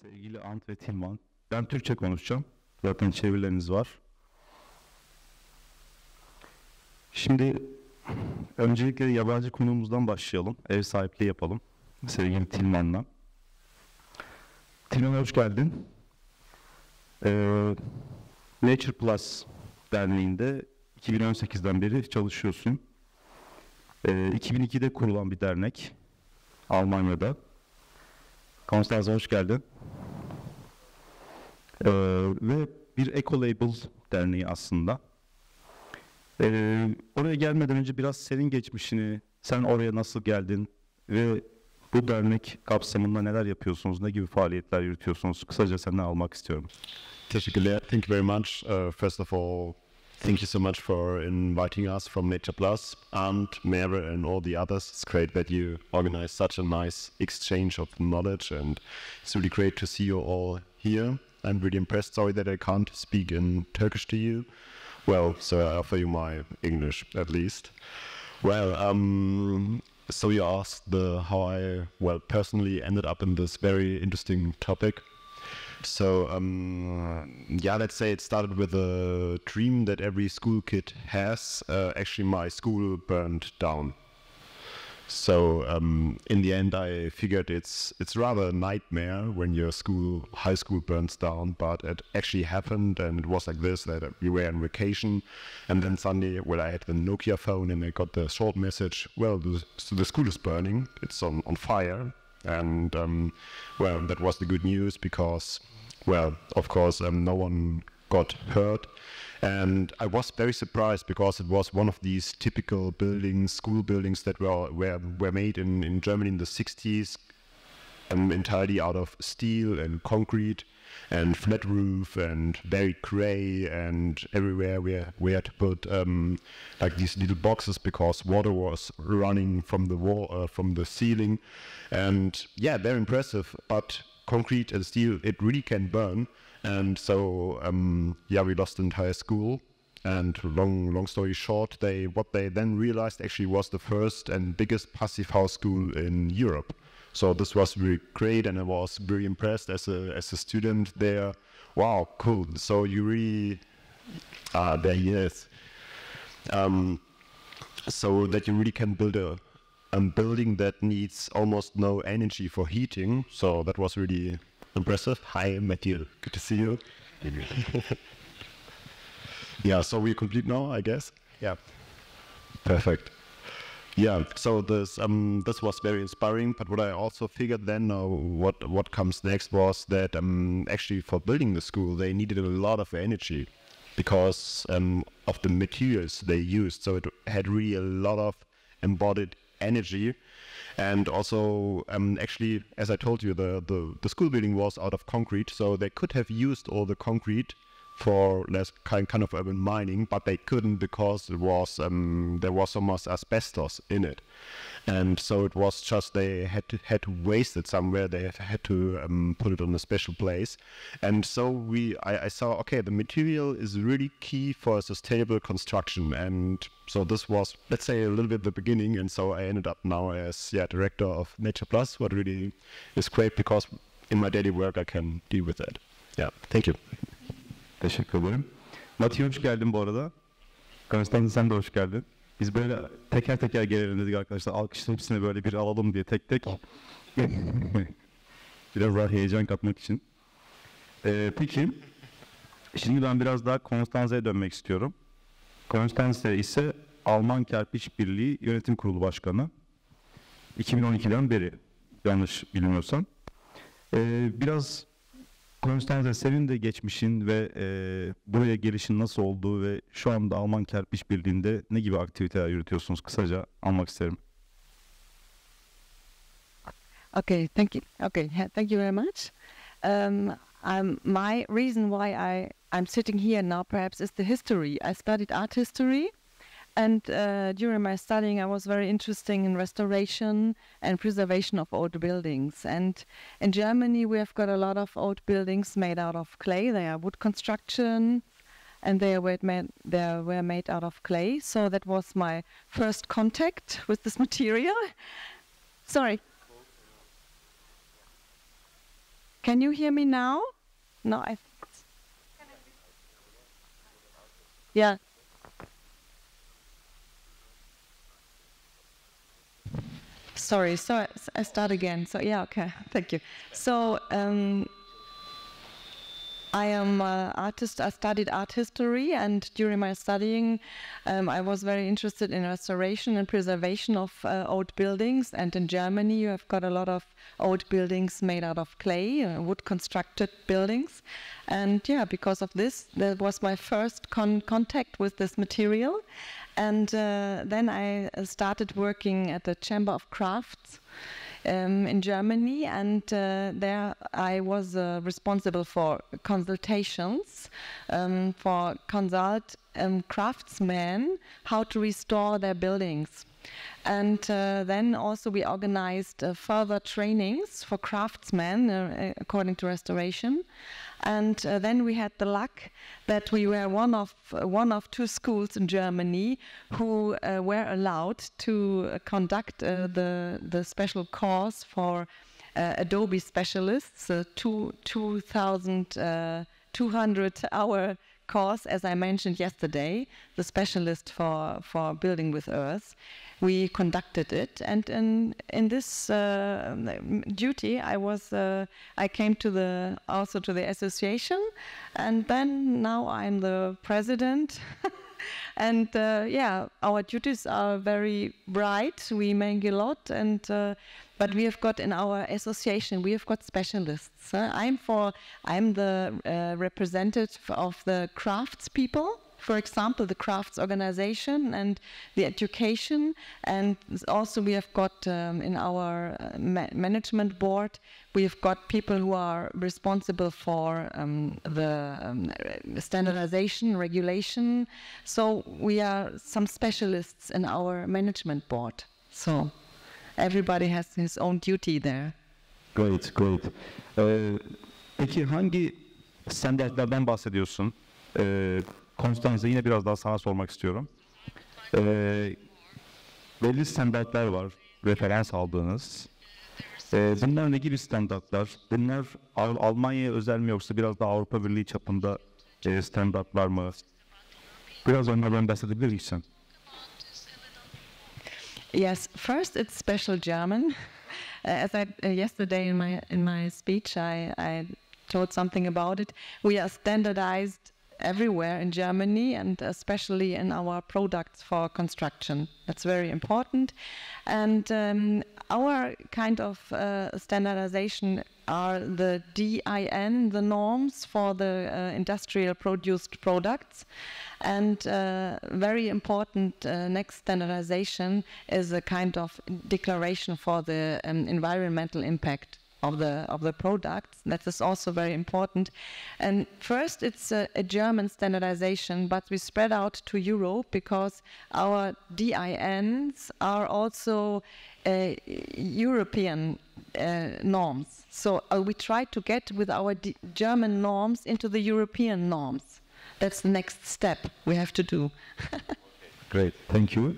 Sevgili Ant ve Tilmann, ben Türkçe konuşacağım. Zaten çevirileriniz var. Şimdi öncelikle yabancı konuğumuzdan başlayalım. Ev sahipliği yapalım. Sevgili Tilmann'la. Tilmann, hoş geldin. Nature Plus Derneği'nde 2018'den beri çalışıyorsun. 2002'de kurulan bir dernek Almanya'da. Constanze, hoş geldin. Ve bir Ecolabel derneği aslında. Oraya gelmeden önce biraz senin geçmişini, sen oraya nasıl geldin ve bu dernek kapsamında neler yapıyorsunuz, ne gibi faaliyetler yürütüyorsunuz? Kısaca senden almak istiyorum. Teşekkürler. Thank you very much. First of all, thank you so much for inviting us from Nature Plus and Mere and all the others. It's great that you organize such a nice exchange of knowledge, and it's really great to see you all here. I'm really impressed. Sorry that I can't speak in Turkish to you. Well, so I offer you my English at least. Well, so you asked how I personally ended up in this very interesting topic. So, yeah, let's say it started with a dream that every school kid has. Actually, my school burned down. So, in the end, I figured it's rather a nightmare when your high school burns down, but it actually happened, and it was like this, that we were on vacation, and then suddenly, I had the Nokia phone, and I got the short message, the school is burning, it's on fire. And that was the good news because, of course, no one got hurt. And I was very surprised because it was one of these typical school buildings that were made in Germany in the 60s, entirely out of steel and concrete and flat roof and very gray, and everywhere we had to put like these little boxes because water was running from the wall, from the ceiling. And yeah, very impressive, but concrete and steel, it really can burn. And so we lost the entire school. And long story short, what they then realized actually was the first and biggest passive house school in Europe. So this was really great, and I was very impressed as a student there. Wow, cool! So you really there he is. So that you really can build a building that needs almost no energy for heating. So that was really impressive. Hi, Matthieu. Good to see you. Yeah. So we're complete now, I guess. Yeah. Perfect. Yeah, so this was very inspiring, but what I also figured then, what comes next was that actually for building the school, they needed a lot of energy because of the materials they used. So it had really a lot of embodied energy. And also, actually, as I told you, the school building was out of concrete, so they could have used all the concrete for less kind of urban mining, but they couldn't because there was so much asbestos in it, and so it was just they had to waste it somewhere. They had to put it on a special place, and so I saw, okay, the material is really key for a sustainable construction, and so this was, let's say, a little bit the beginning, and so I ended up now as director of Nature Plus, what really is great because in my daily work I can deal with that. Yeah, thank you. Teşekkür ederim. Matthieu, hoş geldin bu arada. Constanze, sen de hoş geldin. Biz böyle teker teker gelelim dedik arkadaşlar. Alkışla hepsini böyle bir alalım diye tek tek. Biraz daha heyecan katmak için. Peki, şimdi ben biraz daha Constanze'ye dönmek istiyorum. Constanze ise Alman Kerpiç Birliği Yönetim Kurulu Başkanı. 2012'den beri, yanlış bilmiyorsam. Biraz Constanze, senin de geçmişin ve buraya gelişin nasıl olduğu ve şu anda Alman Kerpiç Birliği'nde ne gibi aktiviteler yürütüyorsunuz? Kısaca almak isterim. Okay, thank you. Okay, thank you very much. My reason why I'm sitting here now perhaps is the history. I studied art history, and during my studying I was very interested in restoration and preservation of old buildings. And in Germany we have got a lot of old buildings made out of clay. They are wood construction, and they were made out of clay. So that was my first contact with this material. Sorry. Can you hear me now? No, yeah. Sorry, so I start again. So yeah, okay, thank you. So I am an artist. I studied art history, and during my studying, I was very interested in restoration and preservation of old buildings. And in Germany, you have got a lot of old buildings made out of clay, wood-constructed buildings. And yeah, because of this, that was my first contact with this material. And then I started working at the Chamber of Crafts in Germany, and there I was responsible for consultations, for craftsmen how to restore their buildings. And then also we organized further trainings for craftsmen according to restoration. And then we had the luck that we were one of two schools in Germany who were allowed to conduct the special course for Adobe specialists, 2,200-hour course, as I mentioned yesterday, the specialist for building with earth. We conducted it, and in this duty, I came also to the association, and then now I'm the president. And yeah, our duties are very bright. We make a lot, and but we have got in our association, we have got specialists. I'm the representative of the craftspeople. For example, the crafts organization and the education, and also we have got in our management board, we have got people who are responsible for the standardization, regulation. So we are some specialists in our management board. So everybody has his own duty there. Great, great. Peki hangi standartlardan bahsediyorsun? Constanze, yine biraz daha sana sormak istiyorum. Belli standartlar var, referans aldığınız. Bunlar ne gibi standartlar? Bunlar Almanya'ya özel mi, yoksa biraz daha Avrupa Birliği çapında standartlar mı? Biraz onlardan bahsedebilir misin? Yes, first it's special German. As yesterday in my speech, I told something about it. We are standardized everywhere in Germany, and especially in our products for construction. That's very important. And our kind of standardization are the DIN, the norms for the industrial produced products. And very important next standardization is a kind of declaration for the environmental impact of the products. That is also very important. And first, it's a German standardization, but we spread out to Europe because our DINs are also European norms. So we try to get with our German norms into the European norms. That's the next step we have to do. Great, thank you.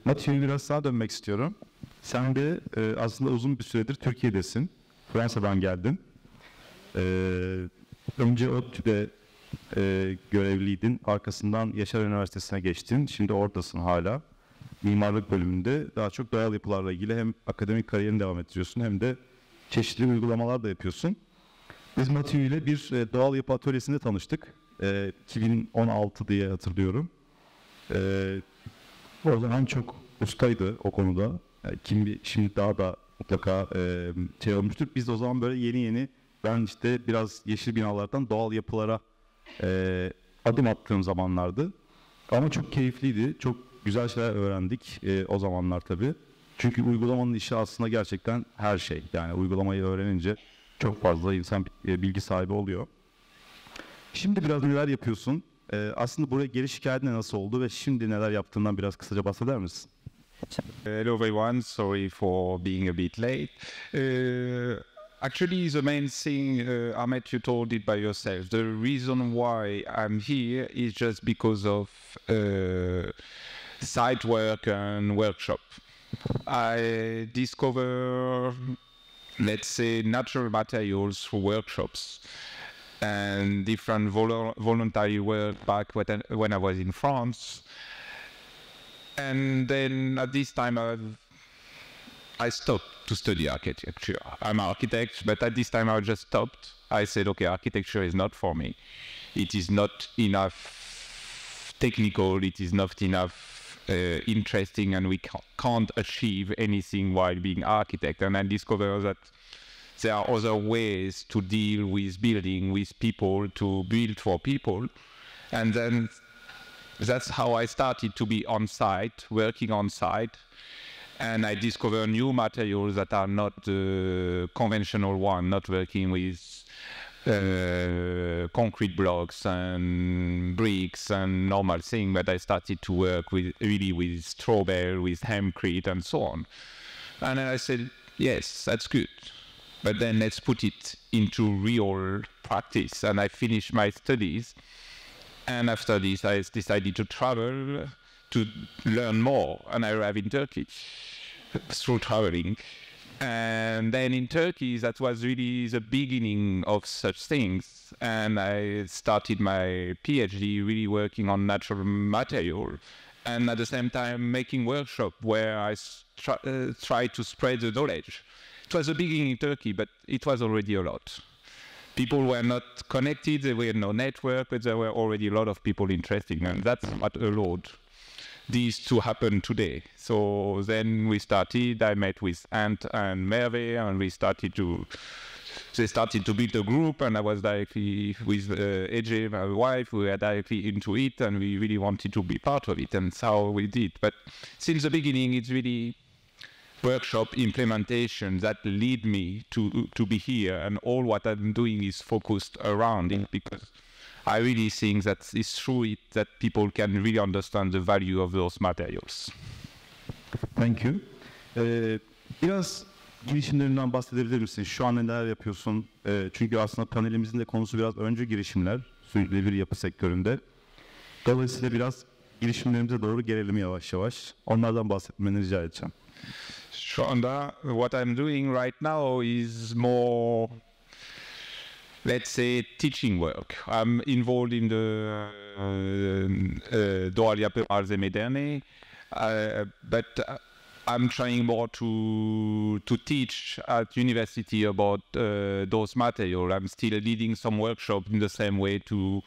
Matthieu'ya biraz sağa dönmek istiyorum. Sen de aslında uzun bir süredir Türkiye'desin. Fransa'dan geldin. Önce ODTÜ'de görevliydin. Arkasından Yaşar Üniversitesi'ne geçtin. Şimdi oradasın hala. Mimarlık bölümünde daha çok doğal yapılarla ilgili hem akademik kariyerini devam ettiriyorsun, hem de çeşitli uygulamalar da yapıyorsun. Biz Matthieu ile bir doğal yapı atölyesinde tanıştık. 2016 diye hatırlıyorum. O zaman çok ustaydı o konuda. Yani şimdi daha da mutlaka şey olmuştur. Biz de o zaman böyle yeni ben işte biraz yeşil binalardan doğal yapılara adım attığım zamanlardı. Ama çok keyifliydi. Çok güzel şeyler öğrendik o zamanlar tabii. Çünkü uygulamanın işi aslında gerçekten her şey. Yani uygulamayı öğrenince çok fazla insan bilgi sahibi oluyor. Şimdi biraz neler yapıyorsun? Aslında buraya geliş hikayen nasıl oldu ve şimdi neler yaptığından biraz kısaca bahseder misin? Hello everyone, sorry for being a bit late. actually, the main thing, Ahmet, you told it by yourself. The reason why I'm here is just because of site work and workshop. I discover, let's say, natural materials through workshops and different voluntary work back when I was in France. And then at this time I stopped to study architecture. I'm an architect, but at this time I just stopped. I said, okay, architecture is not for me. It is not enough technical, it is not enough interesting, and we can't achieve anything while being architect. And I discovered that there are other ways to deal with building, with people, to build for people. And then that's how I started to be on site, working on site. And I discover new materials that are not the conventional one, not working with concrete blocks and bricks and normal thing, but I started to work with straw bale, with hempcrete and so on. And I said, yes, that's good, but then let's put it into real practice. And I finished my studies, and after this I decided to travel to learn more, and I arrived in Turkey through traveling. And then in Turkey, that was really the beginning of such things. And I started my PhD really working on natural material, and at the same time making workshop where I tried to spread the knowledge. It was the beginning in Turkey, but it was already a lot. People were not connected, there were no network, but there were already a lot of people interested, and that's what allowed these to happen today. So then we started, I met with Ant and Merve, and they started to build a group, and I was directly with AJ, my wife, we were directly into it, and we really wanted to be part of it, and that's how we did. But since the beginning, it's really workshop implementation that lead me to be here, and all what I'm doing is focused around it, because I really think that it's through it that people can really understand the value of those materials. Thank you. Biraz girişimlerinden bahsedebilir misin? Şu an neler yapıyorsun? Çünkü aslında panelimizin de konusu biraz öncü girişimler, sürdürülebilir yapı sektöründe. Dolayısıyla biraz girişimlerimize doğru gelelim yavaş yavaş. Onlardan bahsetmeni rica edeceğim. Şu anda, what I'm doing right now is more, let's say, teaching work. I'm involved in the doğal yapı malzemeleri, but I'm trying more to teach at university about those materials. I'm still leading some workshop in the same way to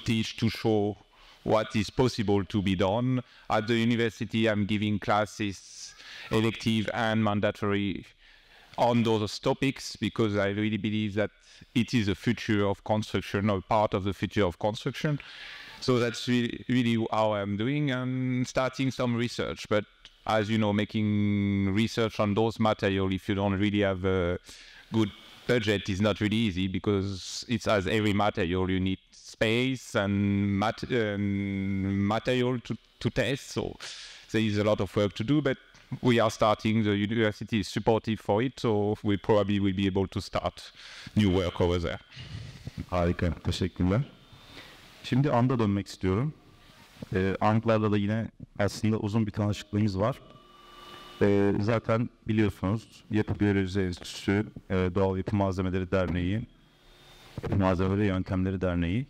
teach, to show what is possible to be done. At the university, I'm giving classes, elective and mandatory, on those topics, because I really believe that it is the future of construction, or part of the future of construction. So that's really how I'm doing, and starting some research. But as you know, making research on those materials, if you don't really have a good budget, is not really easy, because it's, as every material, you need space and material to test. So there is a lot of work to do, but we are starting. The university is supportive for it, so we probably will be able to start new work over there. Harika, teşekkürler. Şimdi Ant'a dönmek istiyorum. Ant'larla da yine aslında uzun bir tanışıklığımız var. Zaten biliyorsunuz Yapı Biyolojisi Enstitüsü, Doğal Yapı Malzemeleri Derneği, Yapı Malzemeleri Yöntemleri Derneği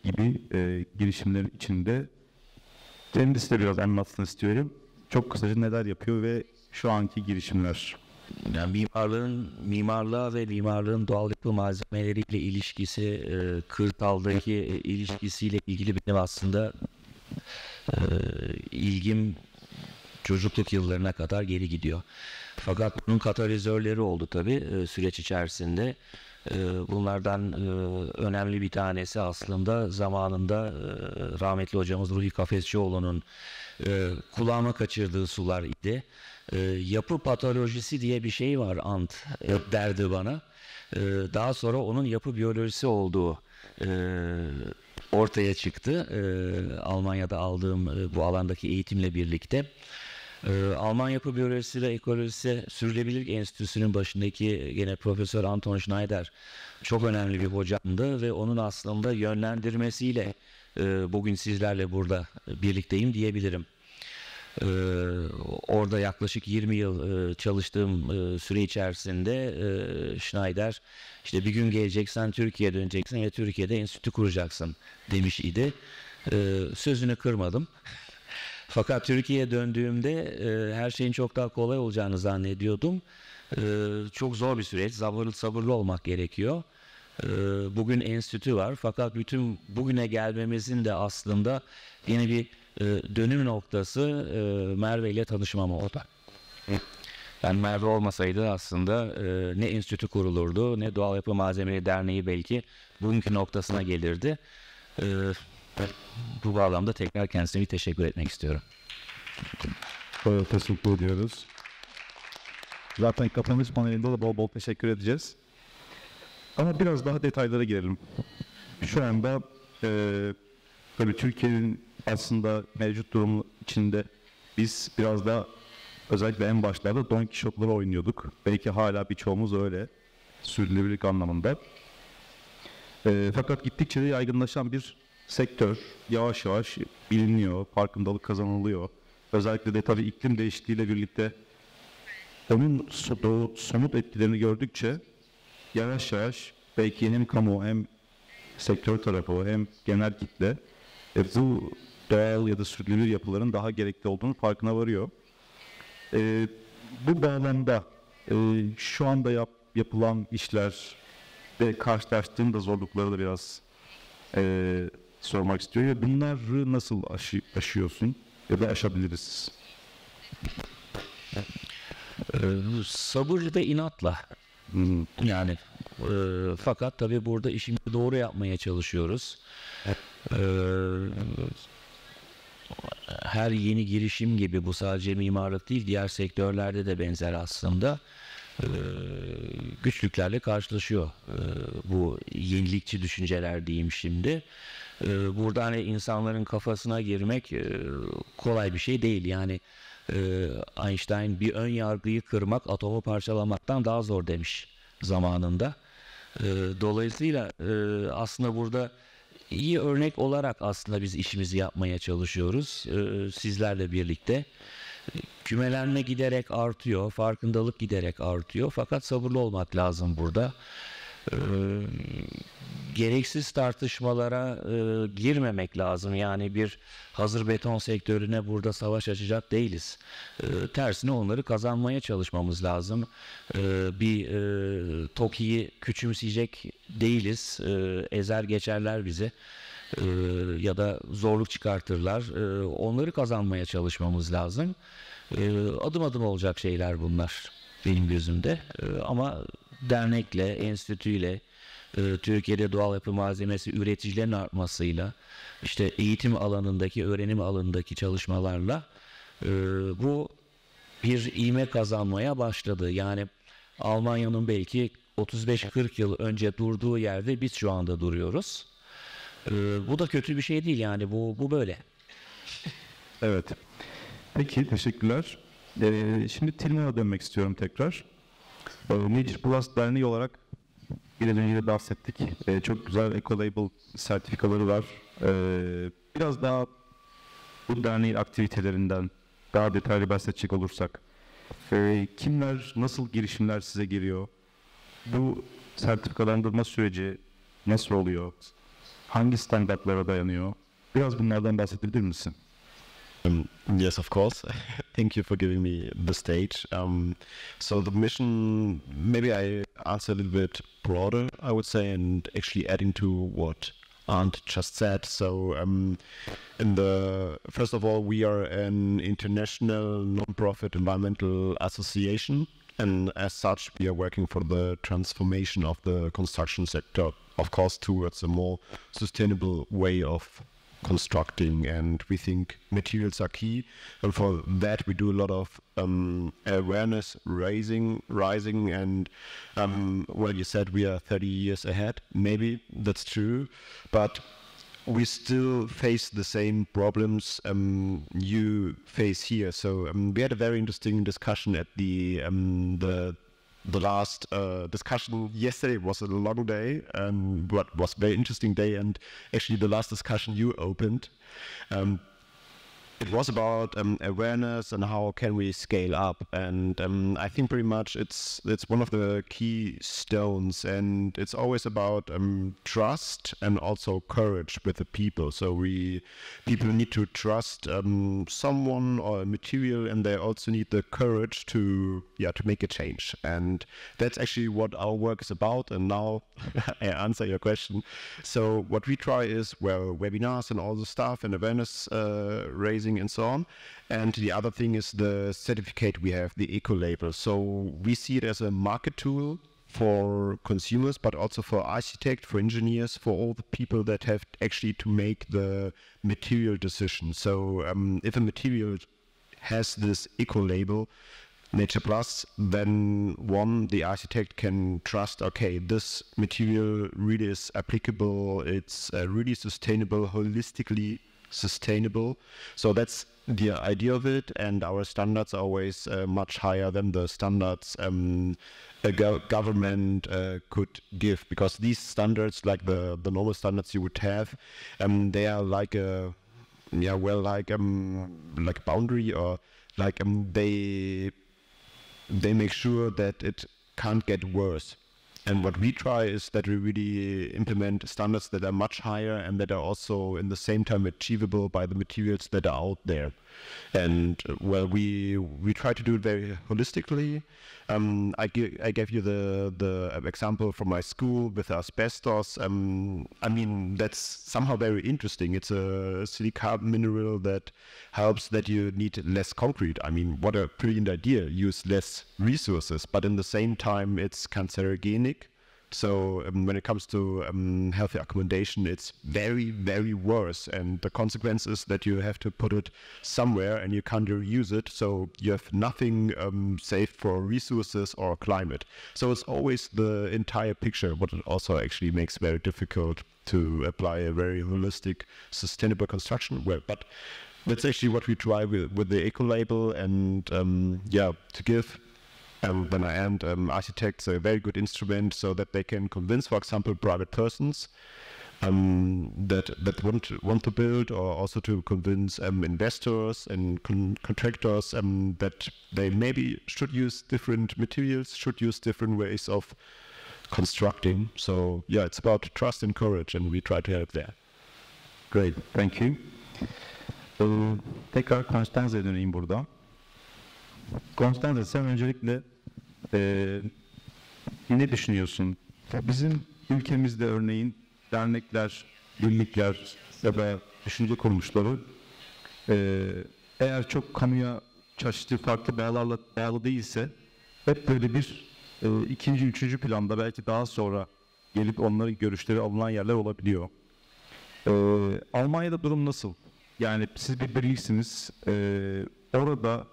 gibi girişimlerin içinde kendisi de biraz anlatsın istiyorum. Çok kısaca neler yapıyor ve şu anki girişimler. Yani mimarlığa ve mimarlığın doğal yapı malzemeleriyle ilişkisi, kırtaldaki ilişkisiyle ilgili benim aslında ilgim çocukluk yıllarına kadar geri gidiyor. Fakat bunun katalizörleri oldu tabii süreç içerisinde. Bunlardan önemli bir tanesi aslında zamanında rahmetli hocamız Ruhi Kafesçioğlu'nun kulağıma kaçırdığı sular idi. Yapı patolojisi diye bir şey var Ant derdi bana. Daha sonra onun yapı biyolojisi olduğu ortaya çıktı. Almanya'da aldığım bu alandaki eğitimle birlikte. Alman Yapı Biyolojisi ve Ekolojisi Sürdürülebilirlik Enstitüsü'nün başındaki gene Profesör Anton Schneider çok önemli bir hocamdı ve onun aslında yönlendirmesiyle bugün sizlerle burada birlikteyim diyebilirim. Orada yaklaşık 20 yıl çalıştığım süre içerisinde Schneider işte bir gün geleceksen Türkiye'ye döneceksin ve Türkiye'de enstitü kuracaksın demiş idi. Sözünü kırmadım. Fakat Türkiye'ye döndüğümde her şeyin çok daha kolay olacağını zannediyordum. Çok zor bir süreç, sabırlı olmak gerekiyor. Bugün enstitü var fakat bütün bugüne gelmemizin de aslında yine bir dönüm noktası Merve ile tanışmam oldu. Yani Merve olmasaydı aslında ne enstitü kurulurdu ne Doğal Yapı Malzemeleri Derneği belki bugünkü noktasına gelirdi. Bu bağlamda tekrar kendisine bir teşekkür etmek istiyorum. Teşekkür ediyoruz. Zaten kapanış panelinde de bol bol teşekkür edeceğiz. Ama biraz daha detaylara girelim. Şu anda tabii Türkiye'nin aslında mevcut durumu içinde biz biraz da özellikle en başlarda Don Kişotları oynuyorduk. Belki hala birçoğumuz öyle sürdürülebilirlik anlamında. Fakat gittikçe de yaygınlaşan bir sektör, yavaş yavaş biliniyor, farkındalık kazanılıyor. Özellikle de tabii iklim değişikliğiyle birlikte onun somut etkilerini gördükçe yavaş yavaş belki hem kamu hem sektör tarafı hem genel kitle bu doğal ya da sürdürülebilir yapıların daha gerekli olduğunu farkına varıyor. Bu bağlamda şu anda yapılan işler ve karşılaştığım da zorlukları da biraz sormak istiyor. Ya bunları nasıl aşıyorsun ya da aşabiliriz? Sabır ve inatla. Yani fakat tabii burada işimizi doğru yapmaya çalışıyoruz. Her yeni girişim gibi bu sadece mimarlık değil, diğer sektörlerde de benzer aslında. Güçlüklerle karşılaşıyor bu yenilikçi düşünceler diyeyim şimdi. Burada hani insanların kafasına girmek kolay bir şey değil. Yani Einstein bir ön yargıyı kırmak atomu parçalamaktan daha zor demiş zamanında. Dolayısıyla aslında burada iyi örnek olarak aslında biz işimizi yapmaya çalışıyoruz sizlerle birlikte. Kümelenme giderek artıyor, farkındalık giderek artıyor. Fakat sabırlı olmak lazım burada. Gereksiz tartışmalara girmemek lazım. Yani bir hazır beton sektörüne burada savaş açacak değiliz. Tersine onları kazanmaya çalışmamız lazım. Bir TOKİ'yi küçümseyecek değiliz. Ezer geçerler bizi. Ya da zorluk çıkartırlar. Onları kazanmaya çalışmamız lazım. Adım adım olacak şeyler bunlar benim gözümde. Ama dernekle, enstitüyle, Türkiye'de doğal yapı malzemesi üreticilerin artmasıyla, işte eğitim alanındaki, öğrenim alanındaki çalışmalarla bu bir ivme kazanmaya başladı. Yani Almanya'nın belki 35-40 yıl önce durduğu yerde biz şu anda duruyoruz. Bu da kötü bir şey değil yani bu böyle. Evet. Peki teşekkürler. Şimdi Tilmann'a dönmek istiyorum tekrar. Nature Plus Derneği olarak biraz önce de bahsettik. Çok güzel Ecolabel sertifikaları var. Biraz daha bu derneğin aktivitelerinden daha detaylı bahsedecek olursak. Kimler, nasıl girişimler size geliyor? Bu sertifikalandırma süreci nasıl oluyor? Hangi standartlara dayanıyor? Biraz bunlardan bahsedebilir misin? Yes, of course. Thank you for giving me the stage. So the mission, maybe I answer a little bit broader, I would say, and actually adding to what Arndt just said. So first of all, we are an international non-profit environmental association, and as such, we are working for the transformation of the construction sector, of course, towards a more sustainable way of constructing, and we think materials are key, and for that we do a lot of awareness rising, and well, you said we are 30 years ahead. Maybe that's true, but we still face the same problems you face here. So we had a very interesting discussion at the last discussion yesterday. Was a long day, but was a very interesting day. And actually, the last discussion you opened, it was about awareness and how can we scale up. And I think pretty much it's one of the key stones, and it's always about trust and also courage with the people. So people need to trust someone or a material, and they also need the courage to make a change. And that's actually what our work is about. And now I answer your question. So what we try is, well, webinars and all the stuff and awareness raising and so on. And the other thing is the certificate we have, the eco label. So we see it as a market tool for consumers, but also for architects, for engineers, for all the people that have actually to make the material decision. So if a material has this eco label, Nature Plus, then the architect can trust, okay, this material really is applicable, it's really sustainable, holistically sustainable. So that's the idea of it, and our standards are always much higher than the standards a government could give, because these standards, like the normal standards you would have, they are like a boundary, or like they make sure that it can't get worse. And what we try is that we really implement standards that are much higher and that are also in the same time achievable by the materials that are out there. And well, we try to do it very holistically. I gave you the example from my school with asbestos. I mean, that's somehow very interesting. It's a silicate mineral that helps that you need less concrete. I mean, what a brilliant idea. Use less resources, but in the same time, it's cancerogenic. So when it comes to healthy accommodation, it's very, very worse. And the consequence is that you have to put it somewhere and you can't reuse it. So you have nothing saved for resources or climate. So it's always the entire picture, what it also actually makes very difficult to apply a very holistic, sustainable construction. Well, but that's actually what we try with the eco label, and to give when I end architects a very good instrument so that they can convince, for example, private persons that want to build, or also to convince investors and contractors that they maybe should use different materials, should use different ways of constructing. So yeah, it's about trust and courage, and we try to help there. Great, thank you. Tekrar Constanze'ye döneyim burada. Constanze, sen öncelikle ne düşünüyorsun? Bizim ülkemizde örneğin dernekler, birlikler ya da düşünce kuruluşları eğer çok kamuya çeşitli farklı bağlarla bağlı değilse hep böyle bir ikinci, üçüncü planda, belki daha sonra gelip onların görüşleri alınan yerler olabiliyor. Almanya'da durum nasıl? Yani siz bir birliksiniz. Orada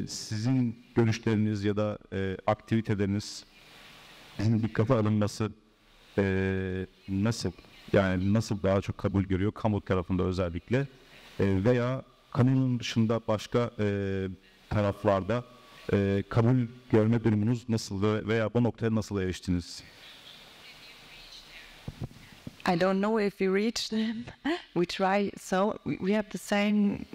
sizin görüşleriniz ya da aktiviteleriniz, sizin dikkate alınması nasıl? Yani nasıl daha çok kabul görüyor kamu tarafında özellikle, veya kamunun dışında başka taraflarda kabul görme durumunuz nasıl veya bu noktaya nasıl eriştiniz? I don't know if we reach them. We try, so we have the same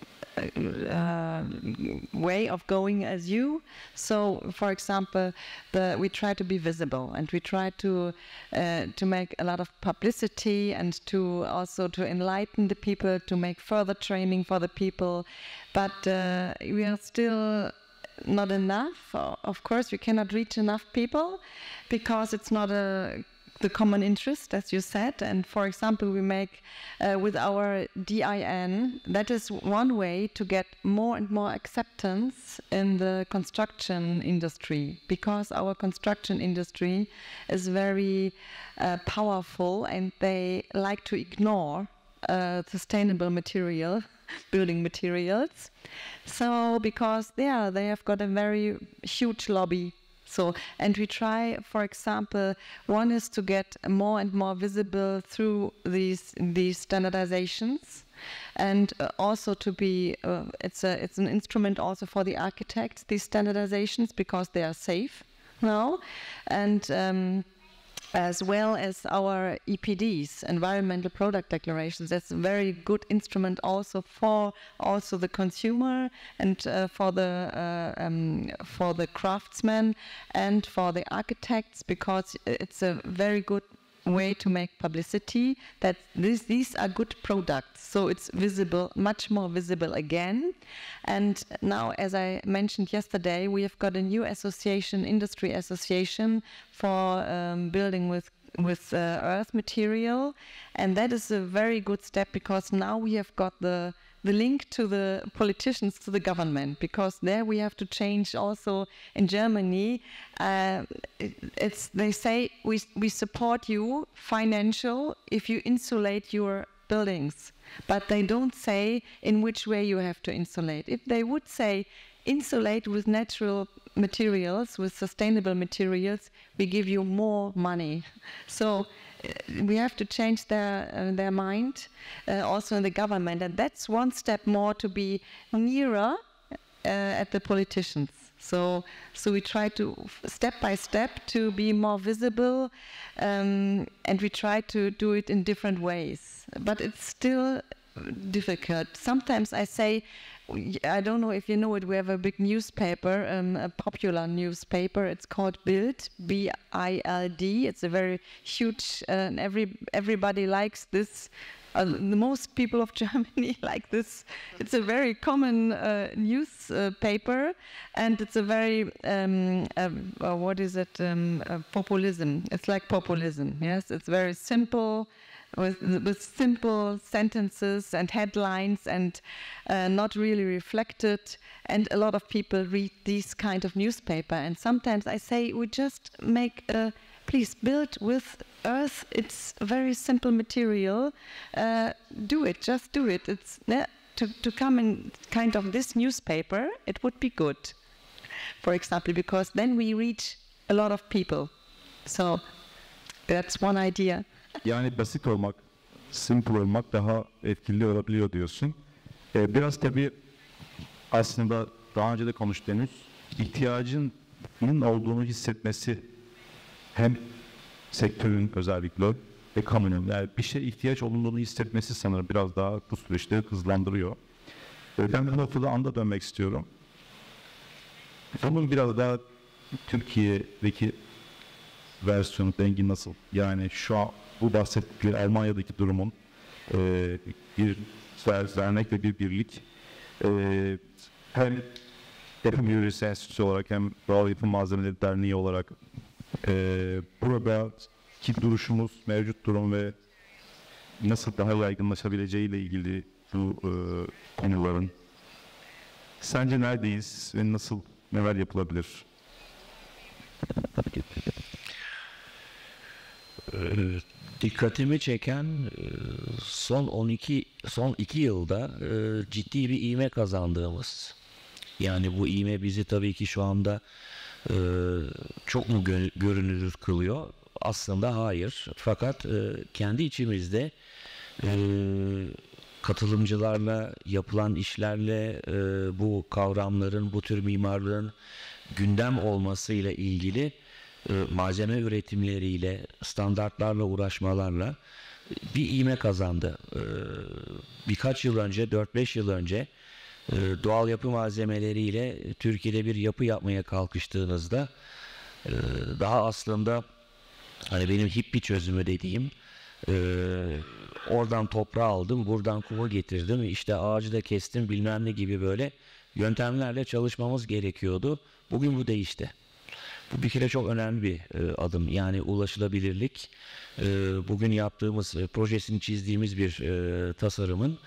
way of going as you. So, for example, we try to be visible, and we try to make a lot of publicity, and to also to enlighten the people, to make further training for the people. But we are still not enough. Of course, we cannot reach enough people because it's not the common interest, as you said. And for example, we make with our DIN, that is one way to get more and more acceptance in the construction industry, because our construction industry is very powerful, and they like to ignore sustainable material, building materials. So because they have got a very huge lobby. So, and we try, for example, one is to get more and more visible through these standardizations, and also to be it's an instrument also for the architects, these standardizations, because they are safe now, and as well as our EPDs, environmental product declarations. That's a very good instrument also for the consumer and for the craftsmen and for the architects, because it's a very good way to make publicity that these are good products, so it's visible, much more visible again. And now, as I mentioned yesterday, we have got a new association, industry association for building with earth material, and that is a very good step, because now we have got the link to the politicians, to the government, because there we have to change also in Germany. They say we support you financial if you insulate your buildings, but they don't say in which way you have to insulate. If they would say insulate with natural materials, with sustainable materials, we give you more money. So we have to change their mind also in the government, and that's one step more to be nearer at the politicians. So we try to step by step to be more visible, and we try to do it in different ways, but it's still difficult. Sometimes I say, I don't know if you know it, we have a big newspaper, a popular newspaper. It's called Bild, B-I-L-D. It's a very huge, and everybody likes this. The most people of Germany like this. It's a very common newspaper, and it's a very, what is it, populism. It's like populism, yes? It's very simple, with simple sentences and headlines, and not really reflected, and a lot of people read these kind of newspaper. And sometimes I say, we just make please build with earth. It's a very simple material. Do it, just do it. It's to come in kind of this newspaper, it would be good, for example, because then we reach a lot of people. So that's one idea. Yani basit olmak, simple olmak daha etkili olabiliyor diyorsun. Biraz tabii aslında daha önce de konuştuğumuz ihtiyacının olduğunu hissetmesi, hem sektörün özellikle ve kamunun, yani bir şeye ihtiyaç olduğunu hissetmesi sanırım biraz daha bu süreçleri hızlandırıyor. Ben bu noktada anda dönmek istiyorum. Bunun biraz daha Türkiye'deki versiyonu, dengi nasıl? Yani şu an bu bahsettikleri Almanya'daki durumun bir dernek ve bir birlik, hem Yapı Biyolojisi Enstitüsü olarak hem Doğal Yapı Malzemeleri Derneği olarak buradaki duruşumuz, mevcut durum ve nasıl daha yaygınlaşabileceğiyle ilgili bu konuların sence neredeyiz ve nasıl, neler yapılabilir? Dikkatimi çeken son 2 yılda ciddi bir ivme kazandığımız. Yani bu ivme bizi tabii ki şu anda çok mu görünür kılıyor? Aslında hayır. Fakat kendi içimizde katılımcılarla yapılan işlerle bu kavramların, bu tür mimarlığın gündem olmasıyla ilgili malzeme üretimleriyle, standartlarla uğraşmalarla bir ivme kazandı. Birkaç yıl önce, 4-5 yıl önce doğal yapı malzemeleriyle Türkiye'de bir yapı yapmaya kalkıştığınızda daha aslında hani benim hippie çözümü dediğim, oradan toprağı aldım, buradan kumu getirdim, işte ağacı da kestim bilmem ne gibi böyle yöntemlerle çalışmamız gerekiyordu. Bugün bu değişti. Bu bir kere çok önemli bir adım. Yani ulaşılabilirlik, bugün yaptığımız, projesini çizdiğimiz bir tasarımın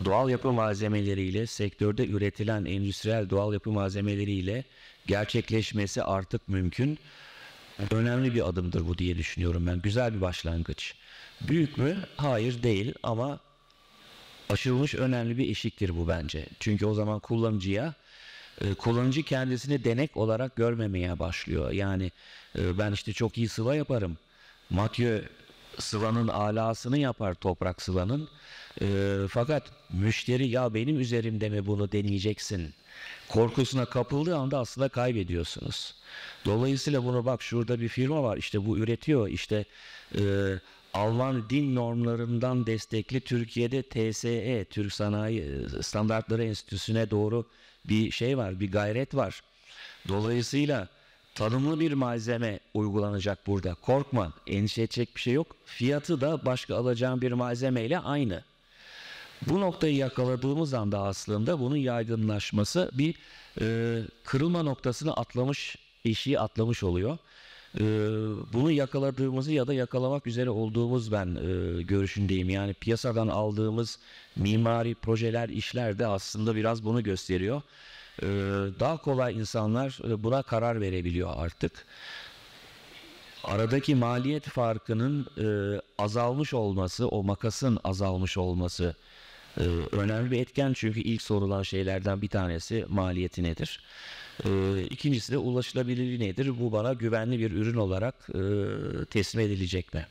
doğal yapı malzemeleriyle, sektörde üretilen endüstriyel doğal yapı malzemeleriyle gerçekleşmesi artık mümkün. Önemli bir adımdır bu diye düşünüyorum ben. Güzel bir başlangıç. Büyük mü? Hayır, değil, ama aşılmış önemli bir eşiktir bu bence. Çünkü o zaman kullanıcıya kullanıcı kendisini denek olarak görmemeye başlıyor. Yani ben işte çok iyi sıva yaparım. Matthieu sıvanın alasını yapar, toprak sıvanın. Fakat müşteri ya benim üzerimde mi bunu deneyeceksin korkusuna kapıldığı anda aslında kaybediyorsunuz. Dolayısıyla bunu bak şurada bir firma var işte bu üretiyor işte Alman din normlarından destekli Türkiye'de TSE, Türk Sanayi Standartları Enstitüsü'ne doğru bir şey var, bir gayret var. Dolayısıyla tanımlı bir malzeme uygulanacak burada. Korkma, endişe edecek bir şey yok. Fiyatı da başka alacağın bir malzemeyle aynı. Bu noktayı yakaladığımız anda aslında bunun yaygınlaşması bir kırılma noktasını atlamış, eşiği atlamış oluyor. Bunu yakaladığımızı ya da yakalamak üzere olduğumuz ben görüşündeyim. Yani piyasadan aldığımız mimari projeler, işler de aslında biraz bunu gösteriyor. Daha kolay insanlar buna karar verebiliyor artık. Aradaki maliyet farkının azalmış olması, o makasın azalmış olması önemli bir etken. Çünkü ilk sorulan şeylerden bir tanesi maliyeti nedir? İkincisi de ulaşılabilirliği nedir? Bu bana güvenli bir ürün olarak teslim edilecek mi?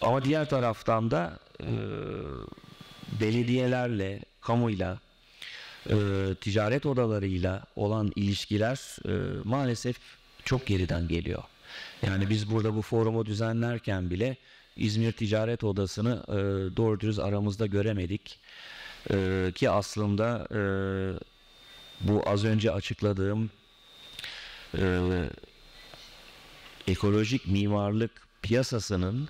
Ama diğer taraftan da belediyelerle, kamuyla, ticaret odalarıyla olan ilişkiler maalesef çok geriden geliyor. Yani biz burada bu forumu düzenlerken bile İzmir Ticaret Odası'nı doğru dürüst aramızda göremedik. Ki aslında bu az önce açıkladığım ekolojik mimarlık piyasasının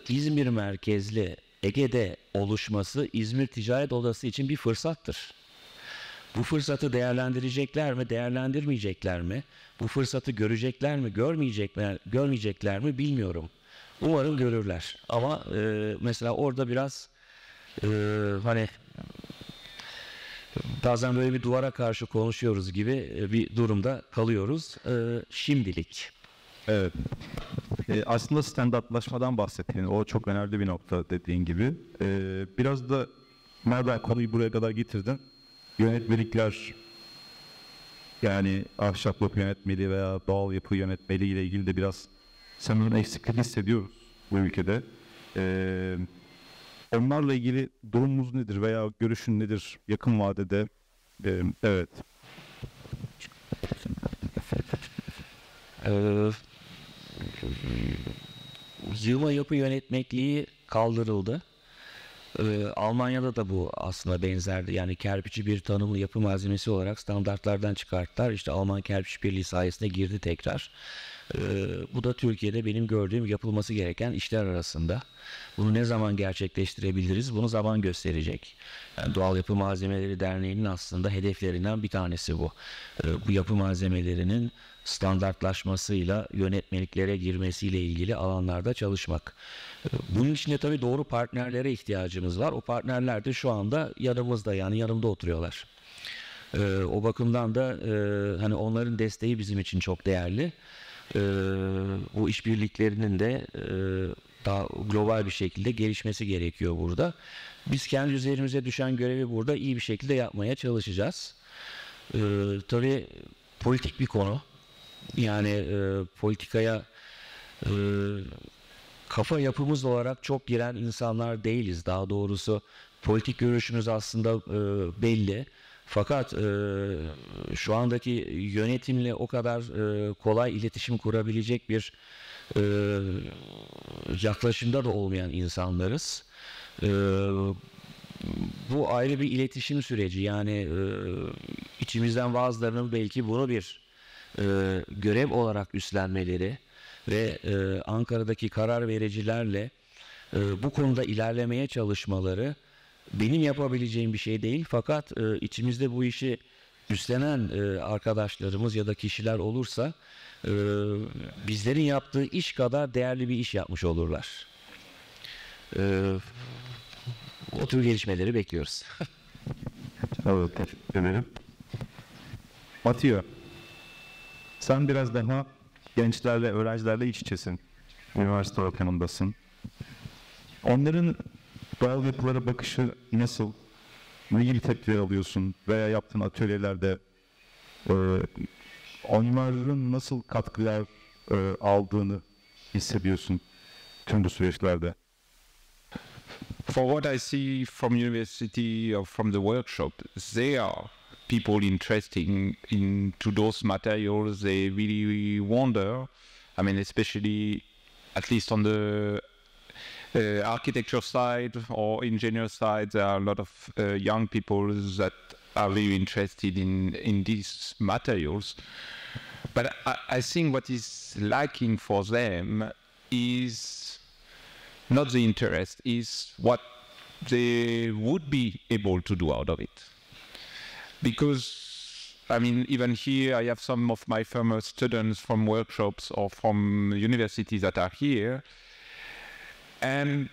İzmir merkezli Ege'de oluşması İzmir Ticaret Odası için bir fırsattır. Bu fırsatı değerlendirecekler mi, değerlendirmeyecekler mi? Bu fırsatı görecekler mi, görmeyecekler mi bilmiyorum. Umarım görürler. Ama mesela orada biraz hani bazen böyle bir duvara karşı konuşuyoruz gibi bir durumda kalıyoruz şimdilik. Evet. Aslında standartlaşmadan bahsettiğin o çok önemli bir nokta dediğin gibi. Biraz da nereden konuyu buraya kadar getirdin? Yönetmelikler, yani ahşap yapı yönetmeliği veya doğal yapı yönetmeliği ile ilgili de biraz sanırım eksiklik hissediyoruz bu ülkede. Onlarla ilgili durumumuz nedir veya görüşün nedir yakın vadede? Evet. Yığma yapı yönetmeliği kaldırıldı. Almanya'da da bu aslında benzerdi. Yani kerpiçi bir tanımlı yapı malzemesi olarak standartlardan çıkarttılar. İşte Alman Kerpiç Birliği sayesinde girdi tekrar. Bu da Türkiye'de benim gördüğüm yapılması gereken işler arasında. Bunu ne zaman gerçekleştirebiliriz? Bunu zaman gösterecek. Yani Doğal Yapı Malzemeleri Derneği'nin aslında hedeflerinden bir tanesi bu. Bu yapı malzemelerinin standartlaşmasıyla yönetmeliklere girmesiyle ilgili alanlarda çalışmak. Bunun için de tabii doğru partnerlere ihtiyacımız var. O partnerler de şu anda yanımızda, yani yanımda oturuyorlar. O bakımdan da hani onların desteği bizim için çok değerli. Bu işbirliklerinin de daha global bir şekilde gelişmesi gerekiyor burada. Biz kendi üzerimize düşen görevi burada iyi bir şekilde yapmaya çalışacağız. Tabii politik bir konu. Yani politikaya kafa yapımız olarak çok giren insanlar değiliz. Daha doğrusu politik görüşümüz aslında belli. Fakat şu andaki yönetimle o kadar kolay iletişim kurabilecek bir yaklaşımda da olmayan insanlarız. Bu ayrı bir iletişim süreci. Yani içimizden bazılarının belki bunu bir görev olarak üstlenmeleri ve Ankara'daki karar vericilerle bu konuda ilerlemeye çalışmaları benim yapabileceğim bir şey değil. Fakat içimizde bu işi üstlenen arkadaşlarımız ya da kişiler olursa bizlerin yaptığı iş kadar değerli bir iş yapmış olurlar. O tür gelişmeleri bekliyoruz. Evet, teşekkür ederim. Matthieu, sen biraz daha gençlerle, öğrencilerle iç içesin. Üniversite ortamındasın. Onların doğal yapılara bakışı nasıl? ne gibi tepkiler alıyorsun veya yaptığın atölyelerde onların nasıl katkılar aldığını hissediyorsun tüm bu süreçlerde? For what I see from university or from the workshop, they are people interested into those materials. They really wonder. I mean, especially at least on the architecture side or engineer side, there are a lot of young people that are very interested in these materials. But I think what is lacking for them is not the interest, is what they would be able to do out of it. Because, I mean, even here I have some of my former students from workshops or from universities that are here, and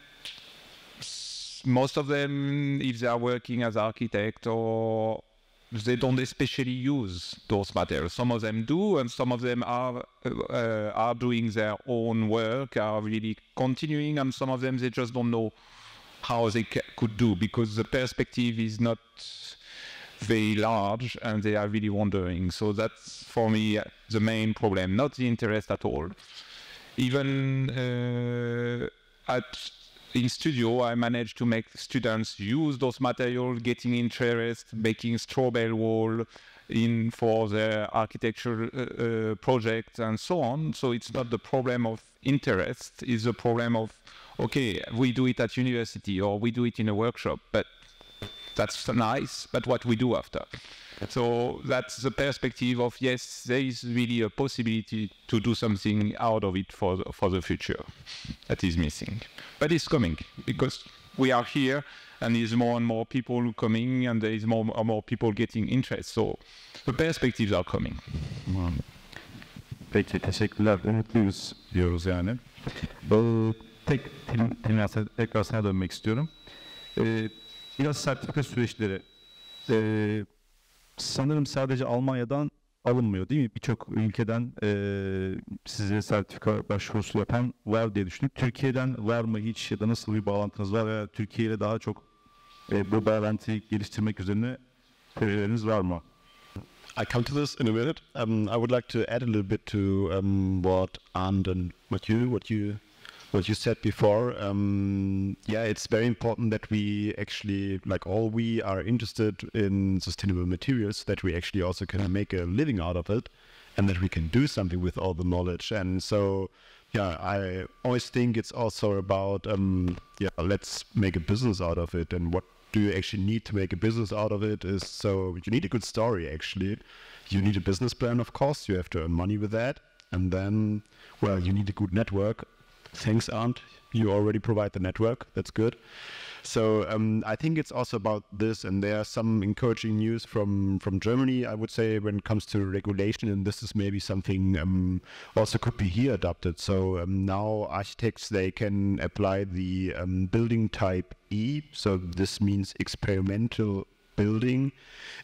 most of them, if they are working as architect, or they don't especially use those materials. Some of them do, and some of them are doing their own work, are really continuing, and some of them they just don't know how they could do, because the perspective is not very large, and they are really wondering. So that's for me the main problem, not the interest at all. Even in studio, I managed to make students use those materials, getting interest, making straw bale wall for their architecture projects and so on. So it's not the problem of interest, it's the problem of, okay, we do it at university or we do it in a workshop, but that's nice, but what we do after. So that's the perspective of, yes, there is really a possibility to do something out of it for the future that is missing. But it's coming, because we are here, and there's more and more people coming, and there is more and more people getting interest. So the perspectives are coming. Peki, teşekkürler. Umutluyuz diyoruz yani. Tekrar sana dönmek istiyorum. Biraz sertifika süreçleri. Sanırım sadece Almanya'dan alınmıyor değil mi? Birçok ülkeden size sertifika başvurusu yapan var diye düşündük. Türkiye'den var mı hiç, ya da nasıl bir bağlantınız var veya Türkiye ile daha çok bu bağlantıyı geliştirmek üzerine projeleriniz var mı? I come to this in a minute. I would like to add a little bit to what Arndt and Matthieu, what you said before. Yeah, it's very important that we actually, like all, we are interested in sustainable materials, that we actually also can make a living out of it, and that we can do something with all the knowledge. And so, yeah, I always think it's also about, let's make a business out of it. And what do you actually need to make a business out of it is, so you need a good story, actually. You need a business plan, of course. You have to earn money with that. And then, well, you need a good network. Thanks, Arndt. You already provide the network. That's good. So I think it's also about this, and there are some encouraging news from Germany, I would say, when it comes to regulation, and this is maybe something also could be here adopted. So now architects, they can apply the building type E, so this means experimental building,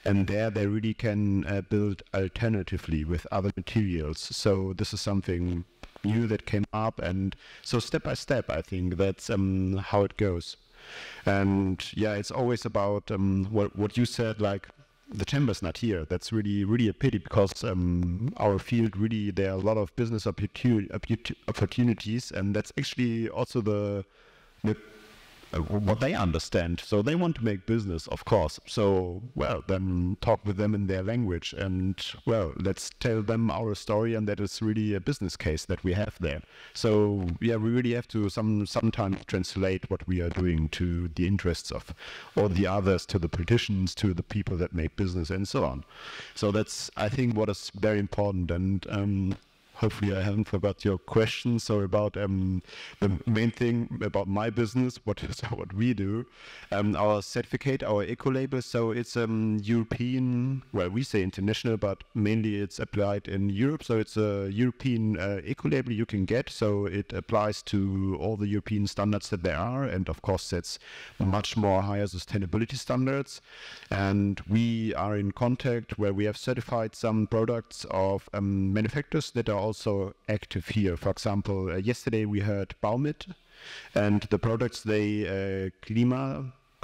and there they really can build alternatively with other materials. So this is something new that came up, and so step by step, I think that's how it goes. And yeah, it's always about what you said, like the chamber's not here. That's really a pity, because our field, really, there are a lot of business opportunities, and that's actually also the what they understand. So they want to make business, of course. So, well, then talk with them in their language, and, well, let's tell them our story, and that is really a business case that we have there. So, yeah, we really have to sometimes translate what we are doing to the interests of all the others, to the politicians, to the people that make business, and so on. So that's, I think, what is very important. And hopefully I haven't forgot your question. So about the main thing about my business, what we do, our certificate, our eco-label. So it's European, well, we say international, but mainly it's applied in Europe. So it's a European eco-label you can get. So it applies to all the European standards that there are, and of course that's much more higher sustainability standards. And we are in contact where we have certified some products of manufacturers that are also active here. For example, yesterday we heard Baumit, and the products they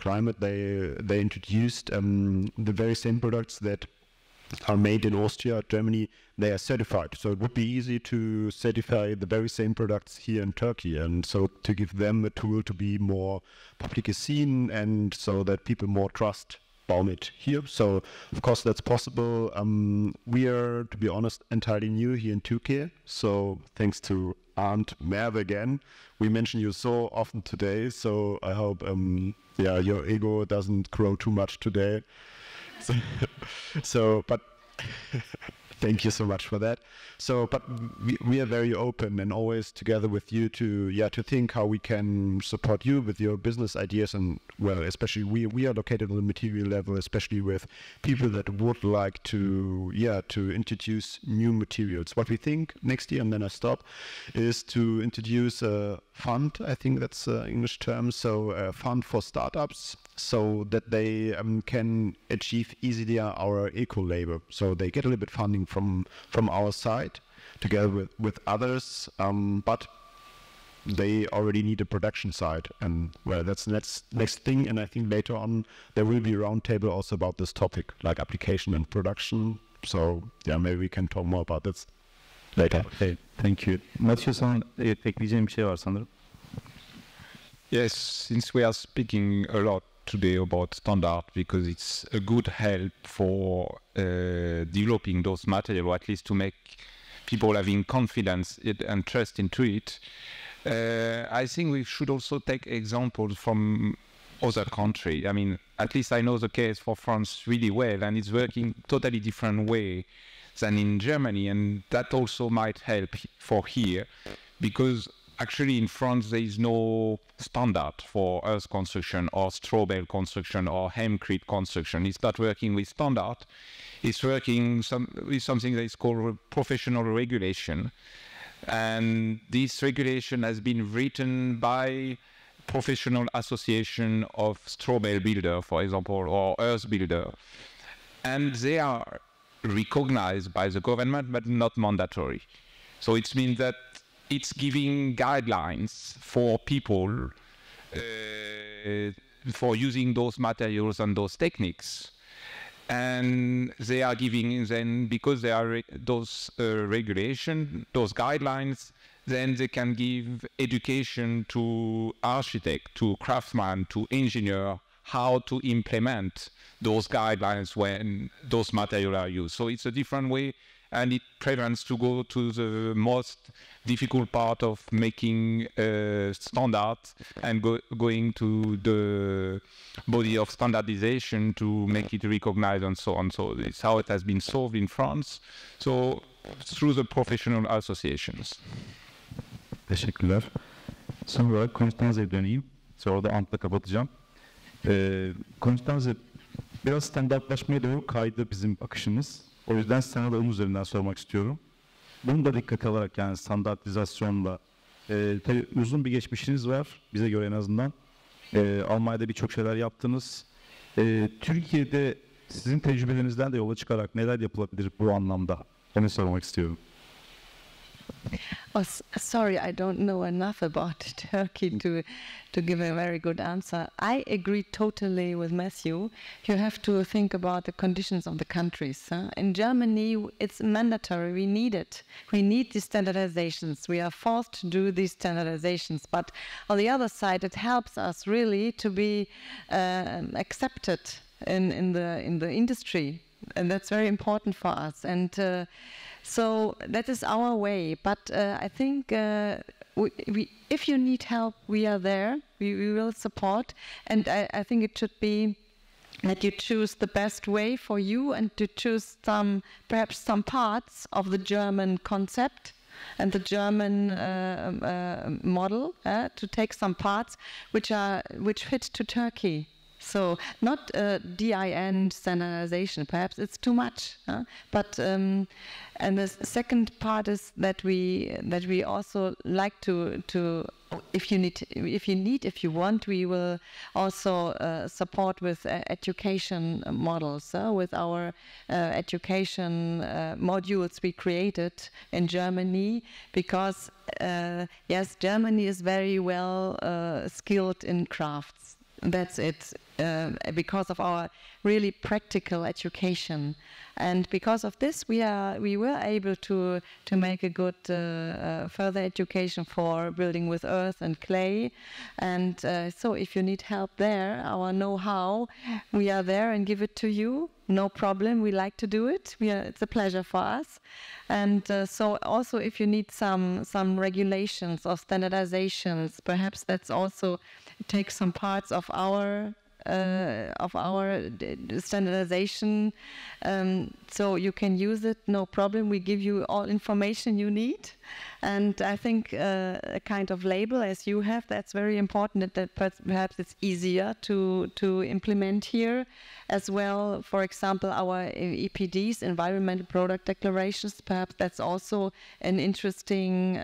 climate, they introduced the very same products that are made in Austria, Germany. They are certified, so it would be easy to certify the very same products here in Turkey, and so to give them a tool to be more publicly seen, and so that people more trust it here. So of course that's possible. We are, to be honest, entirely new here in Turkey, so thanks to Aunt Merve again. We mention you so often today, so I hope your ego doesn't grow too much today. But thank you so much for that. So, but we are very open and always together with you to think how we can support you with your business ideas, and well, especially we are located on the material level, especially with people that would like to introduce new materials. What we think next year, and then I stop, is to introduce a fund. I think that's an English term. So a fund for startups, so that they can achieve easily our eco label. So they get a little bit funding from our side together with others, but they already need a production side, and well, that's the next thing. And I think later on there will be a roundtable also about this topic, like application and production. So yeah, maybe we can talk more about this later. Okay, thank you. Matthieu, sana ekleyeceğim bir şey var sanırım. Yes, since we are speaking a lot today about standard, because it's a good help for developing those materials, or at least to make people having confidence and trust into it. I think we should also take examples from other countries. I mean, at least I know the case for France really well, and it's working totally different way than in Germany, and that also might help for here, because actually in France there is no standard for earth construction or straw bale construction or hemcrete construction. It's not working with standard. It's working with something that is called professional regulation. And this regulation has been written by professional association of straw bale builder, for example, or earth builder. And they are recognized by the government, but not mandatory. So it means that it's giving guidelines for people for using those materials and those techniques. And they are giving then, because they are those regulation, those guidelines, then they can give education to architect, to craftsman, to engineer, how to implement those guidelines when those materials are used. So it's a different way, and it prevents to go to the most difficult part of making standards and going to the body of standardization to make it recognized and so on. So it's how it has been solved in France. So through the professional associations. Teşekkürler. Son olarak Constanze'ye döneyim. Sonra da Ant'la kapatacağım. Constanze, biraz standartlaşmaya doğru kaydı bizim akışımız. O yüzden sana da onun üzerinden sormak istiyorum. Bunu da dikkate alarak, yani standartizasyonla tabii uzun bir geçmişiniz var bize göre en azından. Almanya'da birçok şeyler yaptınız. Türkiye'de sizin tecrübelerinizden de yola çıkarak neler yapılabilir bu anlamda? Onu sormak istiyorum. Oh, sorry, I don't know enough about Turkey to give a very good answer. I agree totally with Matthieu. You have to think about the conditions of the countries. In Germany, it's mandatory. We need it. We need these standardizations. We are forced to do these standardizations. But on the other side, it helps us really to be accepted in the industry, and that's very important for us. And so that is our way. But I think if you need help, we are there. We will support. And I think it should be that you choose the best way for you, and to choose perhaps some parts of the German concept and the German model, to take some parts which fit to Turkey. So not DIN standardization, perhaps it's too much. But and the second part is that we also like to if you want, we will also support with education models, with our education modules we created in Germany, because yes, Germany is very well skilled in crafts. That's it. because of our really practical education, and because of this we were able to make a good further education for building with earth and clay, and so if you need help there, our know-how, we are there and give it to you. No problem. We like to do it. It's a pleasure for us. And so also if you need some regulations or standardizations, perhaps that's also take some parts of our standardization, so you can use it, no problem. We give you all information you need, and I think a kind of label as you have, that's very important, that perhaps it's easier to implement here as well. For example, our EPDs, Environmental Product Declarations, perhaps that's also an interesting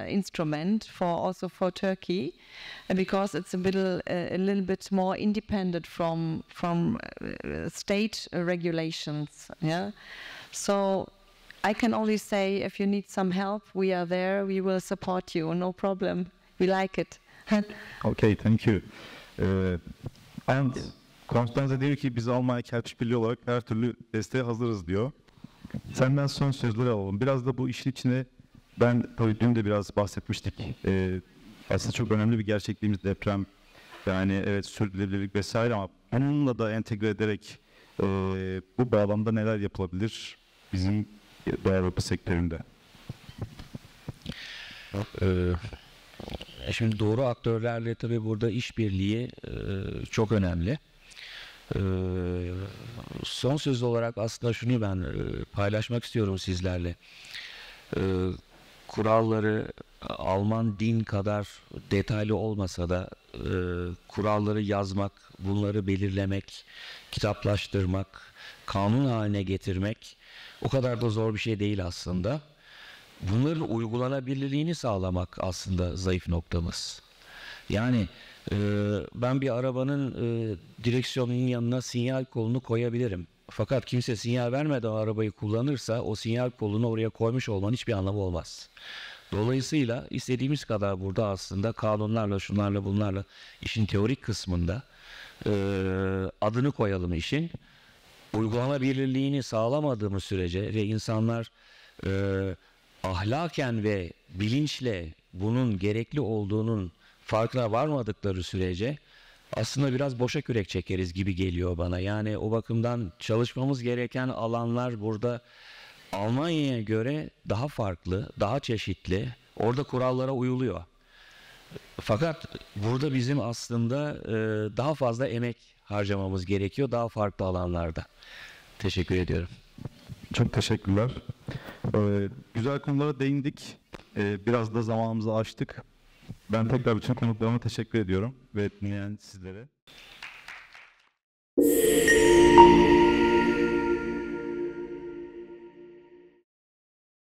instrument also for Turkey, because it's a little bit more independent from state regulations. Yeah, so I can only say, if you need some help, we are there. We will support you. No problem. We like it. Okay, thank you. And Constanze diyor ki biz Almanya Kerpiç Birliği olarak her türlü desteğe hazırız diyor. Senden son sözleri alalım. Biraz da bu işin içine, ben tabii dün de biraz bahsetmiştik. Aslında çok önemli bir gerçekliğimiz deprem. Yani evet, sürdürülebilirlik vesaire, ama onunla da entegre ederek bu bağlamda neler yapılabilir bizim doğal yapı sektöründe? Şimdi doğru aktörlerle tabii burada işbirliği çok önemli. Son söz olarak aslında şunu ben paylaşmak istiyorum sizlerle. Kuralları Alman din kadar detaylı olmasa da kuralları yazmak, bunları belirlemek, kitaplaştırmak, kanun haline getirmek o kadar da zor bir şey değil aslında. Bunların uygulanabilirliğini sağlamak aslında zayıf noktamız. Yani ben bir arabanın direksiyonunun yanına sinyal kolunu koyabilirim. Fakat kimse sinyal vermeden o arabayı kullanırsa o sinyal kolunu oraya koymuş olmanın hiçbir anlamı olmaz. Dolayısıyla istediğimiz kadar burada aslında kanunlarla, şunlarla, bunlarla işin teorik kısmında adını koyalım işin. Uygulanabilirliğini sağlamadığımız sürece ve insanlar ahlaken ve bilinçle bunun gerekli olduğunun farkına varmadıkları sürece aslında biraz boşa kürek çekeriz gibi geliyor bana. Yani o bakımdan çalışmamız gereken alanlar burada Almanya'ya göre daha farklı, daha çeşitli. Orada kurallara uyuluyor. Fakat burada bizim aslında daha fazla emek harcamamız gerekiyor daha farklı alanlarda. Teşekkür ediyorum. Çok teşekkürler. Güzel konulara değindik. Biraz da zamanımızı aştık. Ben tekrar bütün konuklarıma teşekkür ediyorum ve dinleyen sizlere.